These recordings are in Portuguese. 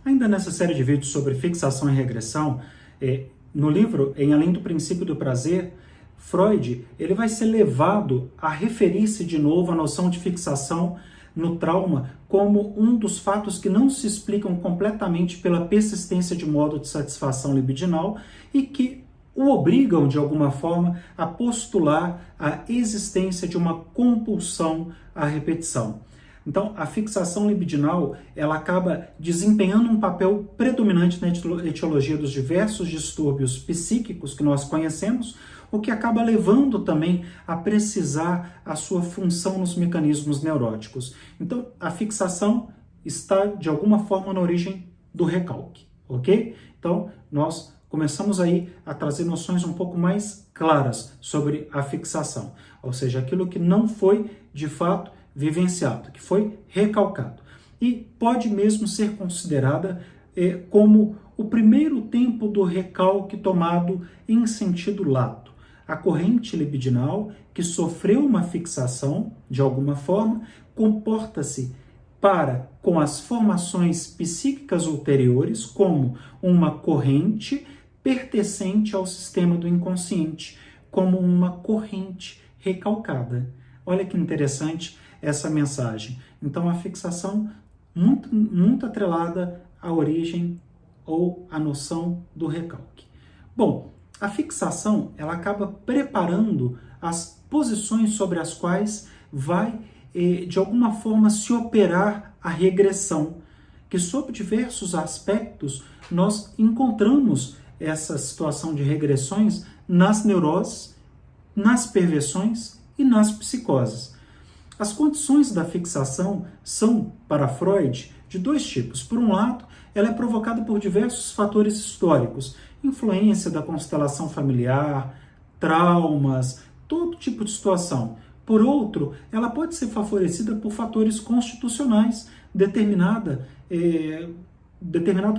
Ainda nessa série de vídeos sobre fixação e regressão, no livro Em Além do Princípio do Prazer, Freud ele vai ser levado a referir-se de novo à noção de fixação no trauma como um dos fatos que não se explicam completamente pela persistência de modo de satisfação libidinal e que o obrigam, de alguma forma, a postular a existência de uma compulsão à repetição. Então, a fixação libidinal, ela acaba desempenhando um papel predominante na etiologia dos diversos distúrbios psíquicos que nós conhecemos, o que acaba levando também a precisar a sua função nos mecanismos neuróticos. Então, a fixação está, de alguma forma, na origem do recalque, ok? Então, nós começamos aí a trazer noções um pouco mais claras sobre a fixação, ou seja, aquilo que não foi, de fato, vivenciado, que foi recalcado. E pode mesmo ser considerada como o primeiro tempo do recalque tomado em sentido lato. A corrente libidinal, que sofreu uma fixação, de alguma forma, comporta-se com as formações psíquicas ulteriores como uma corrente pertencente ao sistema do inconsciente, como uma corrente recalcada. Olha que interessante essa mensagem. Então, a fixação muito atrelada à origem ou à noção do recalque. Bom, a fixação ela acaba preparando as posições sobre as quais vai, de alguma forma, se operar a regressão, que sob diversos aspectos nós encontramos essa situação de regressões nas neuroses, nas perversões e nas psicoses. As condições da fixação são, para Freud, de dois tipos. Por um lado, ela é provocada por diversos fatores históricos, influência da constelação familiar, traumas, todo tipo de situação. Por outro, ela pode ser favorecida por fatores constitucionais, determinado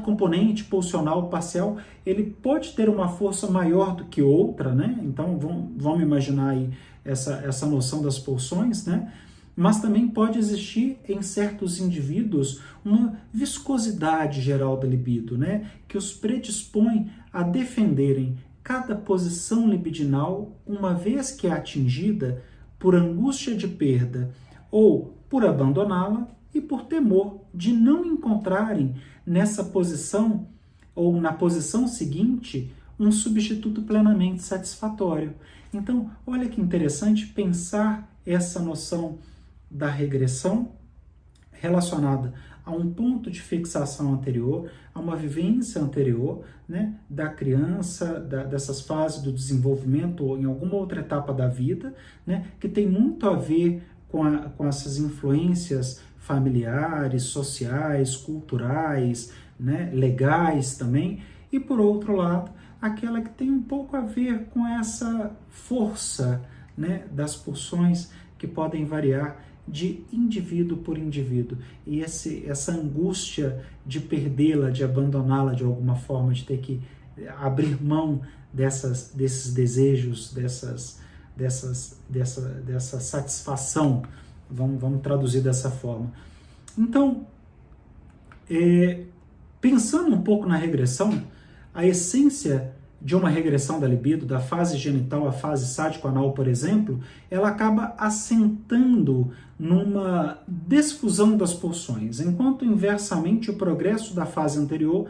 componente pulsional parcial, ele pode ter uma força maior do que outra, né? Então, vamos imaginar aí essa noção das pulsões, né? Mas também pode existir em certos indivíduos uma viscosidade geral da libido, né? Que os predispõe a defenderem cada posição libidinal, uma vez que é atingida por angústia de perda ou por abandoná-la e por temor de não encontrarem nessa posição ou na posição seguinte um substituto plenamente satisfatório. Então, olha que interessante pensar essa noção da regressão relacionada a um ponto de fixação anterior, a uma vivência anterior, né, da criança, dessas fases do desenvolvimento ou em alguma outra etapa da vida, né, que tem muito a ver com essas influências familiares, sociais, culturais, né, legais também, e por outro lado, aquela que tem um pouco a ver com essa força, né, das pulsões que podem variar de indivíduo por indivíduo, e essa angústia de perdê-la, de abandoná-la de alguma forma, de ter que abrir mão desses desejos, dessa satisfação, vamos traduzir dessa forma. Então, pensando um pouco na regressão, a essência de uma regressão da libido, da fase genital à fase sádico-anal, por exemplo, ela acaba assentando numa desfusão das pulsões, enquanto inversamente o progresso da fase anterior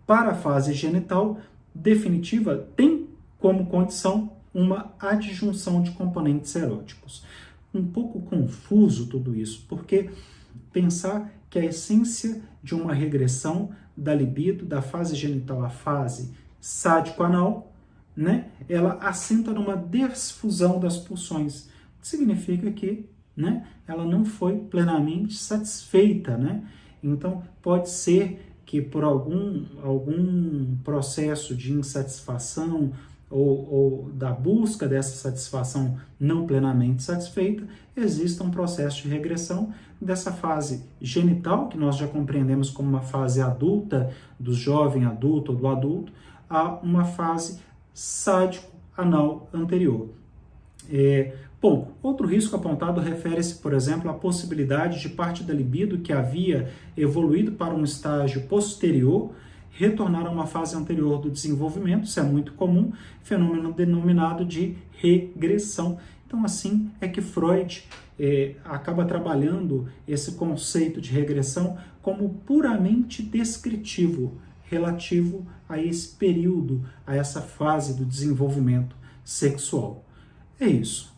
para a fase genital definitiva tem como condição uma adjunção de componentes eróticos. Um pouco confuso tudo isso, porque pensar que a essência de uma regressão da libido, da fase genital à fase sádico-anal, né, ela assenta numa desfusão das pulsões. Significa que, né, ela não foi plenamente satisfeita, né? Então, pode ser que por algum processo de insatisfação ou da busca dessa satisfação não plenamente satisfeita, exista um processo de regressão dessa fase genital, que nós já compreendemos como uma fase adulta, do jovem adulto ou do adulto, a uma fase sádico-anal anterior. Bom, outro risco apontado refere-se, por exemplo, à possibilidade de parte da libido que havia evoluído para um estágio posterior retornar a uma fase anterior do desenvolvimento. Isso é muito comum, fenômeno denominado de regressão. Então, assim é que Freud acaba trabalhando esse conceito de regressão como puramente descritivo, relativo a esse período, a essa fase do desenvolvimento sexual. É isso.